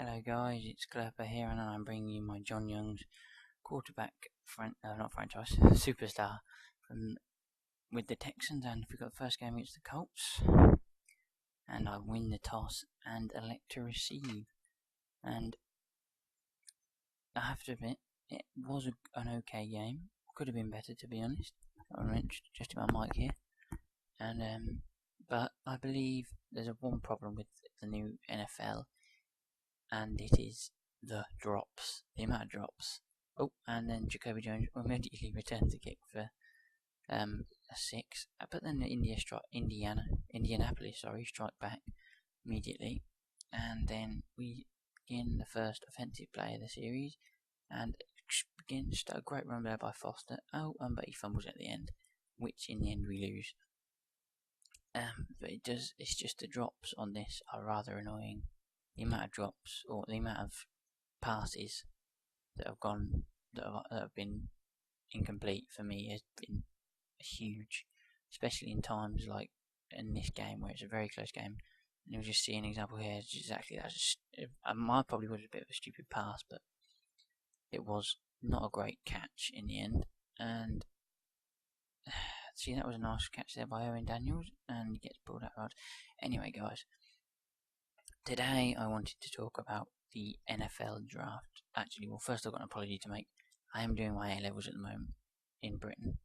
Hello guys, it's Clapper here, and I'm bringing you my John Young's quarterback, not franchise, superstar with the Texans, and we've got the first game against the Colts, and I win the toss and elect to receive, and I have to admit, it was an okay game. Could have been better, to be honest. I'm just my mic here, and but I believe there's one problem with the new NFL, and it is the drops, the amount of drops. Oh, and then Jacoby Jones immediately returns the kick for a 6, but then Indianapolis strike back immediately, and then we begin the first offensive play of the series, and begins a great run there by Foster. But he fumbles at the end, which in the end we lose. But it's just the drops on this are rather annoying. The amount of drops, or the amount of passes that have been incomplete for me has been huge, especially in times like in this game where it's a very close game. And you'll just see an example here. It's exactly that. I probably was a bit of a stupid pass, but it was not a great catch in the end. And see, that was a nice catch there by Owen Daniels, and he gets pulled out hard. Anyway, guys, today I wanted to talk about the NFL draft. Actually, well, first I've got an apology to make. I am doing my A-levels at the moment in Britain,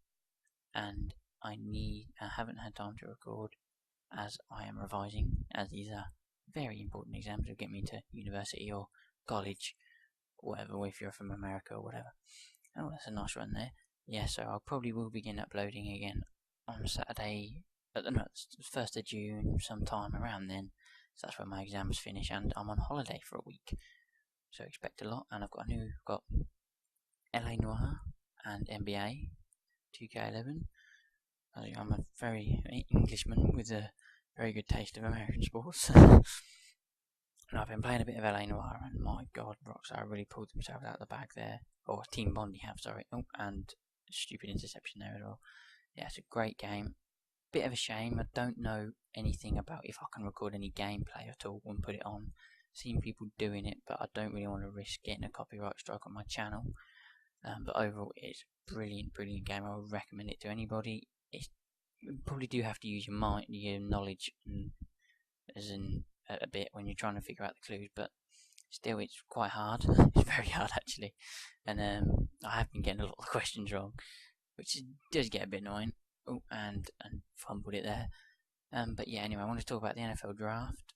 and I haven't had time to record as I am revising, as these are very important exams that get me into university or college, or whatever, if you're from America or whatever. Oh, that's a nice run there. Yeah, so I probably will begin uploading again on Saturday, the 1st of June, sometime around then. So that's when my exams finish, and I'm on holiday for a week. So expect a lot, and I've got LA Noir and NBA 2K11. I'm a very Englishman with a very good taste of American sports. And I've been playing a bit of LA Noir, and my god, Rockstar really pulled themselves out of the bag there. Or Team Bondi have, sorry. Oh, and stupid interception there as well. Yeah, it's a great game. Bit of a shame, I don't know anything about if I can record any gameplay at all and put it on. Seen people doing it, but I don't really want to risk getting a copyright strike on my channel. But overall, it's a brilliant game. I would recommend it to anybody. You probably do have to use your mind, your knowledge, a bit when you're trying to figure out the clues, but still, it's quite hard. It's very hard actually, and I have been getting a lot of questions wrong, which does get a bit annoying. Oh, and fumbled it there. But yeah, anyway, I want to talk about the NFL draft.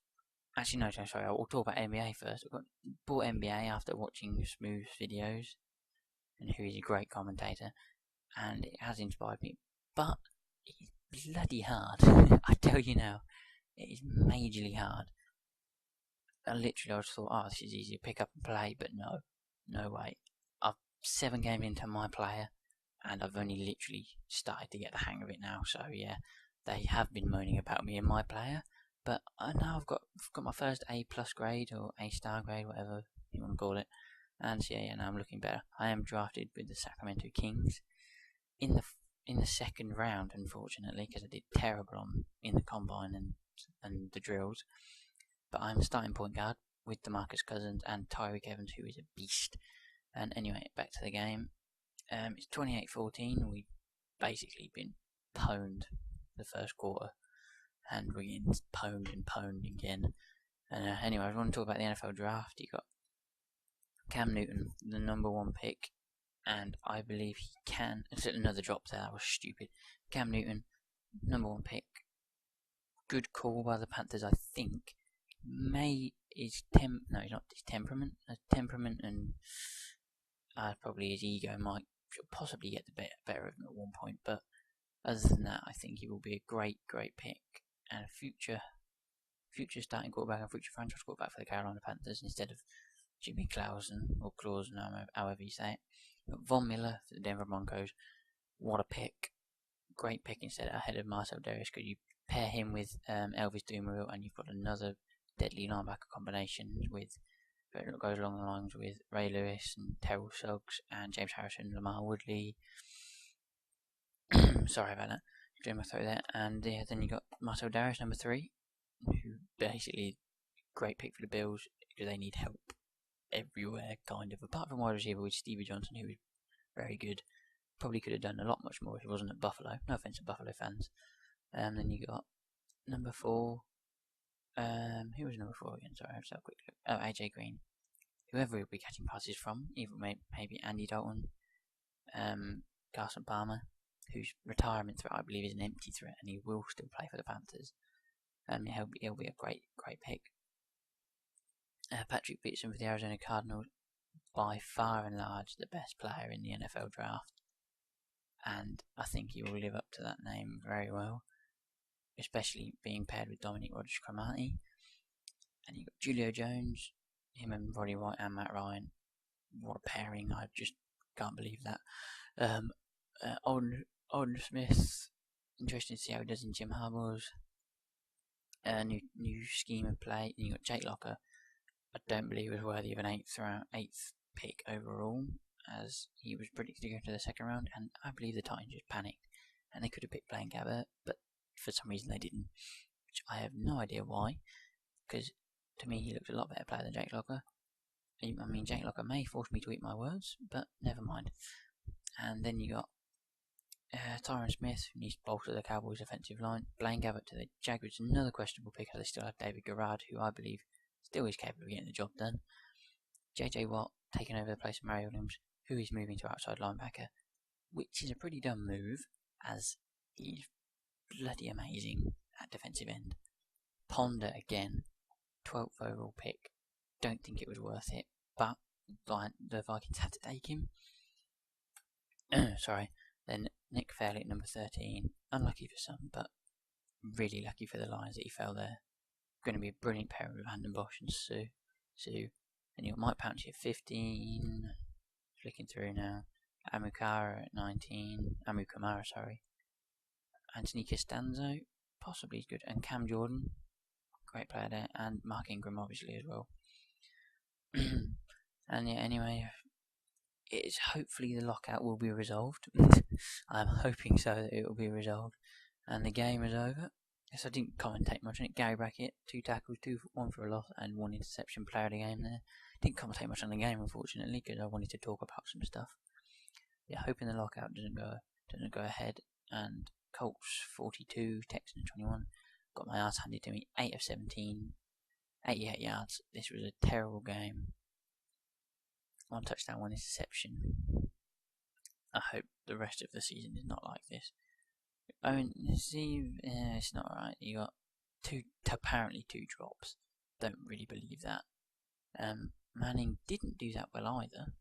Actually, no, sorry, I'll talk about NBA first. I bought NBA after watching Smooth's videos, and who is a great commentator, and it has inspired me. But it's bloody hard. I tell you now, it is majorly hard. I just thought, oh, this is easy to pick up and play, but no way. I'm 7 games into my player, and I've only literally started to get the hang of it now. So yeah, they have been moaning about me in my player, but now I've got my first A+ grade or A* grade, whatever you want to call it. And so yeah, now I'm looking better. I am drafted with the Sacramento Kings in the second round, unfortunately, because I did terrible in the combine and the drills. But I'm starting point guard with DeMarcus Cousins and Tyreek Evans, who is a beast. And anyway, back to the game. It's 28-14. We've basically been pwned the first quarter, and we're getting pwned again. And anyway, I want to talk about the NFL draft. You got Cam Newton, the number 1 pick, and I believe he can. It's another drop there. That was stupid. Cam Newton, number 1 pick. Good call by the Panthers, I think. He's not his temperament. And probably his ego might possibly get the better of him at one point. But other than that, I think he will be a great pick and a future starting quarterback and future franchise quarterback for the Carolina Panthers instead of Jimmy Clausen or Clausen, however you say it. But Von Miller for the Denver Broncos, what a pick! Great pick ahead of Marcel Darius, because you pair him with Elvis Dumervil, and you've got another deadly linebacker combination that goes along the lines with Ray Lewis and Terrell Suggs and James Harrison, Lamar Woodley. Sorry about that, doing my throat there. And yeah, then you got Marcel Darius, number 3, who basically great pick for the Bills. because they need help everywhere, kind of. Apart from wide receiver with Stevie Johnson, who was very good. Probably could have done a lot much more if he wasn't at Buffalo. No offense to Buffalo fans. Then you got number 4. Who was number 4 again? Sorry, I have to have a quick look. Oh, AJ Green. Whoever he'll be catching passes from, even maybe Andy Dalton, Carson Palmer, whose retirement threat I believe is an empty threat, and he will still play for the Panthers. He'll be a great pick. Patrick Peterson for the Arizona Cardinals, by far and large the best player in the NFL draft, and I think he will live up to that name very well, especially being paired with Dominic Rodgers-Cromartie. And you got Julio Jones, him and Roddy White and Matt Ryan. What a pairing! I just can't believe that. Alden Smith, interesting to see how he does in Jim Harbaugh's new scheme of play. And you got Jake Locker. I don't believe was worthy of an 8th pick overall, as he was predicted to go to the second round, and I believe the Titans just panicked, and they could have picked Blaine Gabbert, but for some reason they didn't, which I have no idea why, because to me he looked a lot better player than Jake Locker. I mean, Jake Locker may force me to eat my words, but never mind. And then you got Tyron Smith, who needs to bolster the Cowboys' offensive line. Blaine Gabbert to the Jaguars, another questionable pick, as they still have David Garrard, who I believe still is capable of getting the job done. JJ Watt taking over the place of Mario Williams, who is moving to outside linebacker, which is a pretty dumb move, as he's bloody amazing at defensive end. Ponder again, 12th overall pick. Don't think it was worth it, but the Vikings had to take him. Sorry. Then Nick Fairley at number 13. Unlucky for some, but really lucky for the Lions that he fell there. Going to be a brilliant pair with Vanden Bosch and Sue. Then you got Mike Pouncey at 15. Flicking through now. Amu Kamara at 19. Anthony Costanzo, possibly good. And Cam Jordan, great player there. And Mark Ingram, obviously, as well. And yeah, anyway, it's hopefully the lockout will be resolved. I'm hoping so that it will be resolved. And the game is over. Yes, I didn't commentate much on it. Gary Brackett, 2 tackles, 1 for a loss, and 1 interception, player of the game there. Didn't commentate much on the game, unfortunately, because I wanted to talk about some stuff. Yeah, hoping the lockout doesn't go ahead. And Colts 42, Texans 21. Got my ass handed to me. 8 of 17, 88 yards. This was a terrible game. 1 touchdown, 1 interception. I hope the rest of the season is not like this. I mean, see, it's not right. You got apparently 2 drops. Don't really believe that. Manning didn't do that well either.